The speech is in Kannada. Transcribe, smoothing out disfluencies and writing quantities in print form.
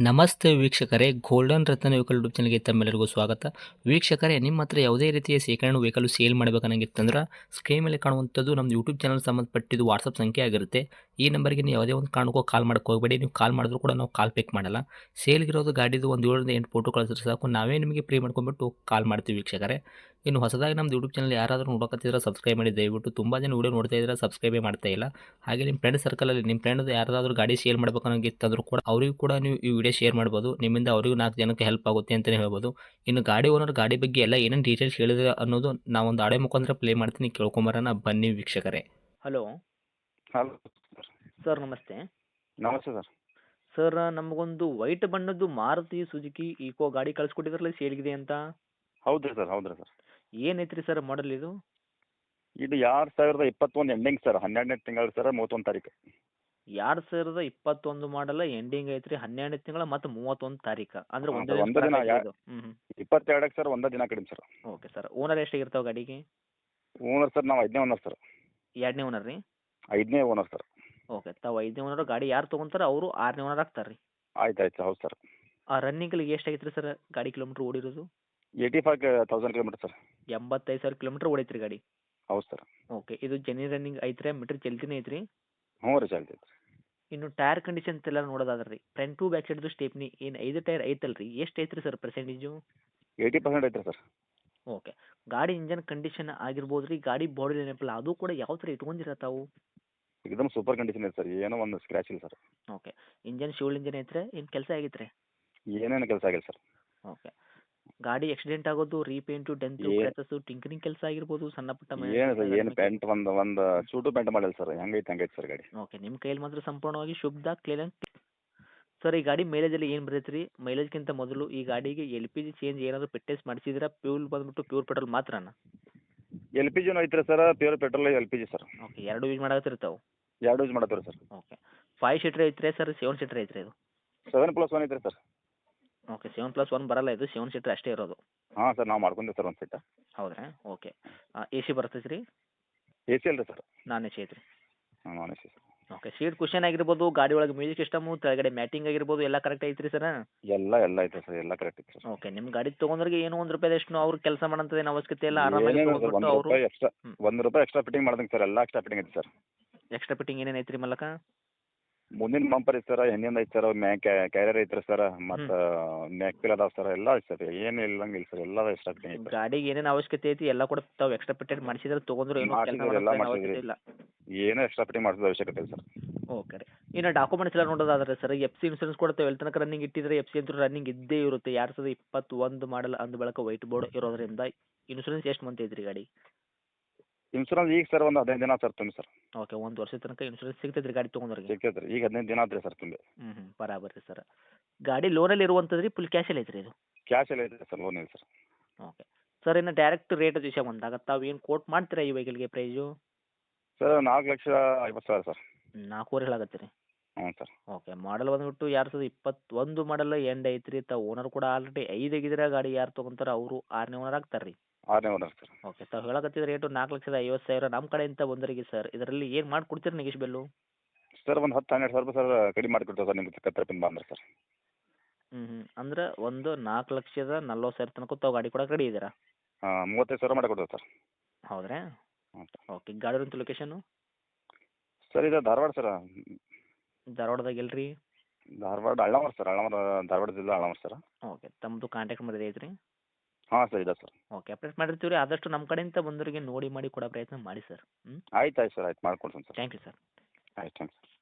ನಮಸ್ತೆ ವೀಕ್ಷಕರೇ, ಗೋಲ್ಡನ್ ರತ್ನ ವೆಹಿಕಲ್ ಯೂಟ್ಯೂಬ್ ಚಾನಲ್ಗೆ ತಮ್ಮೆಲ್ಲರಿಗೂ ಸ್ವಾಗತ. ವೀಕ್ಷಕರೇ, ನಿಮ್ಮ ಹತ್ರ ಯಾವುದೇ ರೀತಿಯ ಶೇಖರಣೆ ವೆಹಿಕಲ್ ಸೇಲ್ ಮಾಡಬೇಕನ್ನಂಗಿತ್ತಂದ್ರೆ ಸ್ಕ್ರೀನ್ ಮೇಲೆ ಕಾಣುವಂಥದ್ದು ನಮ್ಮ ಯೂಟ್ಯೂಬ್ ಚಾನಲ್ ಸಂಬಂಧಪಟ್ಟಿದ್ದು ವಾಟ್ಸಪ್ ಸಂಖ್ಯೆ ಆಗಿರುತ್ತೆ. ಈ ನಂಬರ್ಗೆ ನೀವು ಯಾವುದೇ ಒಂದು ಕಾರಣಕ್ಕೂ ಕಾಲ್ ಮಾಡಕ್ಕೆ ಹೋಗಬೇಡಿ. ನೀವು ಕಾಲ್ ಮಾಡಿದ್ರು ಕೂಡ ನಾವು ಕಾಲ್ ಪಿಕ್ ಮಾಡಲ್ಲ. ಸೇಲ್ಗಿರೋದು ಗಾಡಿದು ಒಂದು 7ರಿಂದ 8 ಫೋಟೋ ಕಳಿಸಿದ್ರೆ ಸಾಕು, ನಾವೇ ನಿಮಗೆ ಪ್ರೀ ಮಾಡ್ಕೊಂಡ್ಬಿಟ್ಟು ಕಾಲ್ ಮಾಡ್ತೀವಿ ವೀಕ್ಷಕರೇ. ಇನ್ನು ಹೊಸದಾಗಿ ನಮ್ಮದು ಯೂಟ್ಯೂಬ್ ಚಾನಲ್ ಯಾರಾದರೂ ನೋಡೋಕತ್ತಿದ್ರೆ ಸಬ್ಸ್ಕ್ರೈಬ್ ಮಾಡಿ ದಯವಿಟ್ಟು. ತುಂಬ ಜನ ವೀಡಿಯೋ ನೋಡ್ತಾ ಇದ್ದಾರೆ, ಸಬ್ಸ್ಕ್ರೈಬೇ ಮಾಡ್ತಾ ಇಲ್ಲ. ಹಾಗೆ ನಿಮ್ಮ ಫ್ರೆಂಡ್ ಸರ್ಕಲಲ್ಲಿ ನಿಮ್ಮ ಫ್ರೆಂಡ್ ಯಾರಾದರೂ ಗಾಡಿ ಸೇಲ್ ಮಾಡಬೇಕನ್ನೋಂಗಿತ್ತಂದ್ರೂ ಕೂಡ ಅವರಿಗೂ ಕೂಡ ನೀವು ಈ ವಿಡಿಯೋ ಶೇರ್ ಮಾಡ್ಬೋದು. ನಿಮ್ಮಿಂದ ಅವರಿಗೂ 4 ಜನಕ್ಕೆ ಹೆಲ್ಪ್ ಆಗುತ್ತೆ ಅಂತಲೇ ಹೇಳ್ಬೋದು. ಇನ್ನು ಗಾಡಿ ಓನರ್ ಗಾಡಿ ಬಗ್ಗೆ ಎಲ್ಲ ಏನೇನು ಡೀಟೇಲ್ಸ್ ಹೇಳಿದ್ರೆ ಅನ್ನೋದು ನಾವೊಂದು ಆಡಿಯೋ ಮುಖಾಂತರ ಪ್ಲೇ ಮಾಡ್ತೀನಿ, ಕೇಳ್ಕೊಂಬರೋಣ ಬನ್ನಿ ವೀಕ್ಷಕರೇ. ಹಲೋ ಹಲೋ ಸರ್, ನಮಸ್ತೆ. ನಮಸ್ತೆ ಸರ್. ಸರ್, ನಮಗೊಂದು ವೈಟ್ ಬಣ್ಣದ್ದು ಮಾರುತಿ ಸುಜುಕಿ ಈಕೋ ಗಾಡಿ ಕಳಿಸ್ಕೊಟ್ಟಿದ್ರಲ್ಲ ಸೇಲ್ಗಿದೆ ಅಂತ. ಹೌದ್ರಿ ಸರ್, ಹೌದ್ರಿ ಸರ್. ಏನೈತ್ರಿ ಸರ್ ಮಾಡಲ್ ಇದು? ಇದು 2021 ಎಂಡಿಂಗ್ ಸರ್, 12ನೇ ತಿಂಗಳು ಸರ್, 31 ತಾರೀಕು. 2021 ಮಾಡಲ್ಲ, ಎಂಡಿಂಗ್ ಐತ್ರಿ, 12ನೇ ತಿಂಗಳ ಮತ್ತು 31 ತಾರೀಕು ಅಂದ್ರೆ ಹಾಂ ಒಂದೇ ಸರ್, ಒಂದೇ ದಿನ 22ಕ್ಕೆ ಸರ್, ಒಂದೇ ದಿನ ಕಡಿಮೆ ಸರ್. Okay sir. ಓನರ್ ಎಷ್ಟಾಗಿರ್ತಾವೆ ಗಾಡಿಗೆ? ಓನರ್ ಸರ್, ನಾವು 5ನೇ ಓನರ್ ಸರ್. 2ನೇ ಓನರ್ ರೀ? 5ನೇ ಓನರ್ ಸರ್. ಓಕೆ, ತಾವು 5ನೇ ಓನರ್. ಗಾಡಿ ಯಾರು ತೊಗೊಂತಾರೆ ಅವರು 6ನೇ ಓನರ್ ಆಗ್ತಾರೆ ರೀ? ಆಯ್ತು ಆಯ್ತು, ಹೌದು ಸರ್. ಆ ರನ್ನಿಂಗಲ್ಲಿ ಎಷ್ಟಾಗೈತೆ ರೀ ಸರ್ ಗಾಡಿ ಕಿಲೋಮೀಟ್ರ್ ಓಡಿರೋದು? 85,000 kilometre sir. 85,000 ಕಿಲೋಮೀಟ್ರ್ ಓಡೈತ್ರಿ ಗಾಡಿ? ಹೌದು ಸರ್. ಓಕೆ, ಇದು ಜೆನ್ಯೂನ್ ರನ್ನಿಂಗ್ ಐತ್ರಿ, ಮೀಟ್ರ್ ಚಲ್ತಿನೇ ಐತ್ರಿ? ಹ್ಞೂ ರೀ, ಚಾಲ್ತಿ ಐತೆ. ಇನ್ನು ಟೈರ್ ಕಂಡೀಷನ್ ಎಲ್ಲ ನೋಡೋದಾದ್ರೆ ರೀ, ಫ್ರಂಟ್ ಟು ಬ್ಯಾಕ್ ಸೈಡ್ದು ಸ್ಟೇಪ್ನಿ ಏನು 5 ಟೈರ್ ಐತಲ್ಲ ರೀ, ಎಷ್ಟು ಐತ್ರಿ ಸರ್ ಪರ್ಸೆಂಟೇಜು? 80% ಐತೆ ಸರ್. ಓಕೆ, ಗಾಡಿ ಇಂಜನ್ ಕಂಡೀಷನ್ ಆಗಿರ್ಬೋದು ರೀ, ಗಾಡಿ ಬಾಡಿ ನೆನಪಿಲ್ಲ ಅದು ಕೂಡ ಯಾವ ಥರ ಇಟ್ಕೊಂಡಿರ ತಾವು? ಎಕ್ದಮ್ ಸೂಪರ್ ಕಂಡೀಷನ್ ಐತೆ ಸರ್, ಏನೋ ಒಂದು ಸ್ಕ್ರ್ಯಾಚ್ ಇಲ್ಲ sir. Okay, engine civil engine ಐತ್ರಿ, ಏನು ಕೆಲಸ ಆಗೈತೆ ರೀ? ಏನೇನು ಕೆಲಸ ಆಗಿಲ್ಲ ಸರ್. ಓಕೆ, ಗಾಡಿ ಆಕ್ಸಿಡೆಂಟ್ ಆಗೋದು, ರೀಪೇಂಟು, ಡೆಂತು, ಏ ಕ್ರ್ಯಾಚಸ್ಸು, ಟಿಂಕರಿಂಗ್ ಕೆಲಸ ಆಗಿರ್ಬೋದು, ಸಣ್ಣ ಪುಟ್ಟ ಏನು ಸರ್, ಏನು ಪೆಂಟ್ ಒಂದು ಚೂಟು ಪೆಂಟ್ ಮಾಡಿಲ್ಲ ಸರ್, ಹೆಂಗೈತೆ ಹಂಗೈತೆ ಸರ್ ಗಾಡಿ. ಓಕೆ, ನಿಮ್ಮ ಕೈಯಲ್ಲಿ ಮಾತ್ರ ಸಂಪೂರ್ಣವಾಗಿ ಶುದ್ಧ ಕ್ಲೀನ್. ಸರ್, ಈ ಗಾಡಿ ಮೈಲೇಜಲ್ಲಿ ಏನು ಬರ್ತೈತೆ ರೀ? ಮೈಲೇಜ್ಗಿಂತ ಮೊದಲು ಈ ಗಾಡಿಗೆ LPG ಚೇಂಜ್ ಏನಾದರೂ ಫಿಟ್ನೆಸ್ ಮಾಡಿಸಿದ್ರೆ ಫ್ಯೂಲ್ ಬಂದ್ಬಿಟ್ಟು ಪ್ಯೂರ್ ಪೆಟ್ರೋಲ್ ಮಾತ್ರನಾ? ಎಲ್ ಪಿ ಜಿನೂ ಐತ್ರಿ sir, pure petrol L P G sir. Okay, ಎರಡು ಯೂಸ್ ಮಾಡತ್ತಿರ್ತಾವೆ? 2 ಯೂಸ್ ಮಾಡತ್ತೀವಿ ಸರ್. ಓಕೆ, 5 ಸೀಟ್ರ್ ಐತ್ರಿ ಸರ್, 7 ಸೀಟ್ರ್ ಐತ್ರಿ ಇದು? 7+1 ಐತ್ರಿ ಸರ್. ಓಕೆ, 7+1 ಬರಲ್ಲ, ಇದು 7 ಸೀಟ್ರ್ ಅಷ್ಟೇ ಇರೋದು? ಹಾಂ ಸರ್, ನಾವು ಮಾಡ್ಕೊಂತೀವಿ ಸರ್ ಒಂದು ಸೀಟ. ಹೌದ್ರಾ? ಓಕೆ, AC ಬರ್ತೈತೆ ರೀ? ಎ ಸಿ ಅಲ್ಲ ರೀ ಸರ್. ನಾನ್ AC ಐತ್ರಿ? ಹಾಂ, non A C sir. Okay, seat cushion ಆಗಿರ್ಬೋದು, ಗಾಡಿ ಒಳಗೆ ಮ್ಯೂಸಿಕ್ ಸಿಸ್ಟಮು, ಕೆಳಗಡೆ ಮ್ಯಾಟಿಂಗ್ ಆಗಿರ್ಬೋದು, ಎಲ್ಲ ಕರೆಕ್ಟ್ ಐತ್ರಿ ಸರ್? ಎಲ್ಲ ಐತೆ ಸರ್, ಎಲ್ಲ ಕರೆಕ್ಟ್ ಐತೆ ಸರ್. ಓಕೆ, ನಿಮ್ಮ ಗಾಡಿ ತೊಗೊಂಡ್ರಿಗೆ ಏನೋ ₹1 ಅವ್ರು ಕೆಲಸ ಮಾಡೋಂಥದ್ದೇನು ಅವಶ್ಯಕತೆ ಇಲ್ಲ, ಆರಾಮಾಗಿ ಏನೇನು ಸರ್, ತೊಗೊಂಡ್ಬಿಟ್ಟು ಅವರು ₹1 ಎಕ್ಸ್ಟ್ರಾ, ₹1 ಎಕ್ಸ್ಟ್ರಾ ಫಿಟ್ಟಿಂಗ್ ಮಾಡ್ದಂಗೆ ಸರ್, ಎಲ್ಲ ಎಕ್ಸ್ಟ್ರಾ ಫಿಟ್ಟಿಂಗ್ ಐತೆ ಸರ್. ಎಕ್ಸ್ಟ್ರಾ ಫಿಟ್ಟಿಂಗ್ ಏನೇನು ಐತ್ರಿ ಮಲ್ಲಕ? ಮುಂದಿನ ಬಂಪರ್ ಐತೆ ಸರ್, ಹಿಂದಿನ ಐತೆ ಸರ್, ಕ್ಯಾರಿಯರ್ ಐತ್ರಿ ಸರ್, ಮತ್ತು ಮ್ಯಾಕ್ ಪಿಲ್ ಅದಾವೆ ಸರ್, ಎಲ್ಲ ಐತೆ ಸರ್, ಏನು ಇಲ್ಲಂಗಿಲ್ಲ ಸರ್, ಎಲ್ಲ ಎಕ್ಸ್ಟ್ರಾ ಫಿಟ್ಟಿಂಗ್ ಐತೆ. ಗಾಡಿಗೆ ಏನೇನು ಅವಶ್ಯಕತೆ ಐತಿ ಎಲ್ಲ ಕೂಡ ತಾವು ಎಕ್ಸ್ಟ್ರಾ ಫಿಟ್ಟೆಡ್ ಮಾಡಿಸಿದ್ರೆ ತೊಗೊಂಡ್ರು ಏನೋ ಕೆಲಸ ಮಾಡಿಸಿದ್ರಿ, ಎಲ್ಲ ಮಾಡೋಂಥ ಮಾಡಿಸಿದ್ರಿ, ಅವಶ್ಯಕತೆ ಇಲ್ಲ? ಏನೂ ಎಕ್ಸ್ಟ್ರಾ ಫಿಟ್ಟಿಂಗ್ ಮಾಡಿಸೋದು ಅವಶ್ಯಕತೆ ಇಲ್ಲ ಸರ್. ಓಕೆ ರೀ. ಇನ್ನು ಡಾಕ್ಯುಮೆಂಟ್ಸ್ ಎಲ್ಲ ನೋಡೋದಾದ್ರೆ ಸರ್, FC ಇನ್ಸೂರೆನ್ಸ್ ಕೂಡ ತಾವು ಎಲ್ಲಿ ತನಕ ರನ್ನಿಂಗ್ ಇಟ್ಟಿದ್ರೆ FC ಅಂತೂ ರನ್ನಿಂಗ್ ಇದ್ದೇ ಇರುತ್ತೆ. 2021 ಮಾಡಲ್ ಅಂದ ಬಳಿಕ ವೈಟ್ ಬೋರ್ಡ್ ಇರೋದ್ರಿಂದ ಇನ್ಸೂರೆನ್ಸ್ ಎಷ್ಟು ಮಂತ್ ಐತ್ರಿ ಗಾಡಿ? ಇನ್ಶೂರೆನ್ಸ್ ಈಗ ಸರ್ ಒಂದು 15 ದಿನ ಸರ್ ತುಂಬಿ ಸರ್. ಓಕೆ, 1 ವರ್ಷದ ತನಕ ಇನ್ಸೂರೆನ್ಸ್ ಸಿಗ್ತೈತೆ ರೀ ಗಾಡಿ ತೊಗೊಂಡ್ರಿಗೆ? ಸಿಗ್ತೈತೆ ರೀ, ಈಗ 15 ದಿನ ಆತ್ರಿ ಸರ್ ತುಂಬಿ. ಬರಾಬರ್ ರೀ ಸರ್. ಗಾಡಿ ಲೋನಲ್ಲಿ ಇರುವಂಥದ್ದು ರೀ, ಫುಲ್ ಕ್ಯಾಶಲ್ಲಿ ಐತ್ರಿ ಇದು? ಕ್ಯಾಶ್ ಎಲ್ಲ ಐತೆ ಸರ್, ಲೋನ್ ಇಲ್ಲ ಸರ್. ಓಕೆ ಸರ್, ಇನ್ನು ಡೈರೆಕ್ಟ್ ರೇಟ್ ವಿಷಯ ಬಂದಾಗ ತಾವು ಏನು ಕೋಟ್ ಮಾಡ್ತೀರಾ ಈ ವೆಹಿಕಲ್ಗೆ ಪ್ರೈಸು? Sir, 4,50,000 sir. 4.5 ಹೇಳಾಕತ್ತೀರಿ? ಹ್ಞೂ ಸರ್. ಓಕೆ, ಮಾಡಲ್ ಬಂದುಬಿಟ್ಟು 2021 ಮಾಡಲ್ ಎಂಡ್ ಐತ್ರಿ. ತಾವು ಓನರ್ ಕೂಡ ಆಲ್ರೆಡಿ 5 ಆಗಿದ್ರೆ ಗಾಡಿ ಯಾರು ತೊಗೊಂತಾರೆ ಅವರು 6ನೇ ಓನರ್ ಆಗ್ತಾರೆ ರೀ? 6ನೇ ಓನರ್ ಸರ್. ಓಕೆ, ತಾವು ಹೇಳಕತ್ತಿದ ರೇಟು 4,50,000 ನಮ್ಮ ಕಡೆಯಿಂದ ಬಂದರಿಗೆ ಸರ್. ಇದರಲ್ಲಿ ಏನು ಮಾಡಿಕೊಡ್ತೀರಿ ನೆಗೆಶ್ಬೆಲ್ಲು? ಸರ್, ಒಂದು 10-12 ಸಾವಿರ ಸರ್ ಕಡಿಮೆ ಮಾಡಿಕೊಡ್ತೇವೆ ಸರ್, ನಿಮ್ಗೆ ಕತ್ತರಪಿನ ಬಂದ್ರೆ ಸರ್. ಅಂದ್ರೆ ಒಂದು 4,40,000 ತನಕ ತಾವು ಗಾಡಿ ಕೊಡಕ್ಕೆ ರೆಡಿ ಇದ್ದೀರಾ? ಹಾಂ, 35,000 ಮಾಡಿಕೊಡ್ತೇವೆ ಸರ್. ಹೌದ್ರಾ? ಹ್ಞೂ ಸರ್. ಓಕೆ, ಗಾಡಿ ಇರೋಂಥ ಲೊಕೇಶನು? ಸರ್, ಇದು ಧಾರವಾಡ ಸರ್. ಧಾರವಾಡದಾಗ ಎಲ್ಲಿ ರೀ? ಧಾರವಾಡ ಅಳ್ಳಾವರ ಸರ್, ಧಾರವಾಡ ಜಿಲ್ಲೆ ಅಳ್ಳಾವರ ಸರ್. ಓಕೆ, ತಮ್ಮದು ಕಾಂಟ್ಯಾಕ್ಟ್ ನಂಬರ್ ಐತ್ರಿ? ಹಾಂ ಸರ್, ಇದೆ ಸರ್. ಓಕೆ, ಅಪ್ಡೇಟ್ ಮಾಡಿರ್ತೀವಿ ರೀ. ಆದಷ್ಟು ನಮ್ಮ ಕಡೆಯಿಂದ ಬಂದವರಿಗೆ ನೋಡಿ ಮಾಡಿ ಕೊಡೋ ಪ್ರಯತ್ನ ಮಾಡಿ ಸರ್. ಆಯ್ತು ಆಯ್ತು ಸರ್, ಆಯ್ತು ಮಾಡ್ಕೊಡ್ತೀನಿ ಸರ್. Thank you sir. ಆಯ್ತು, ಥ್ಯಾಂಕ್ಸ್.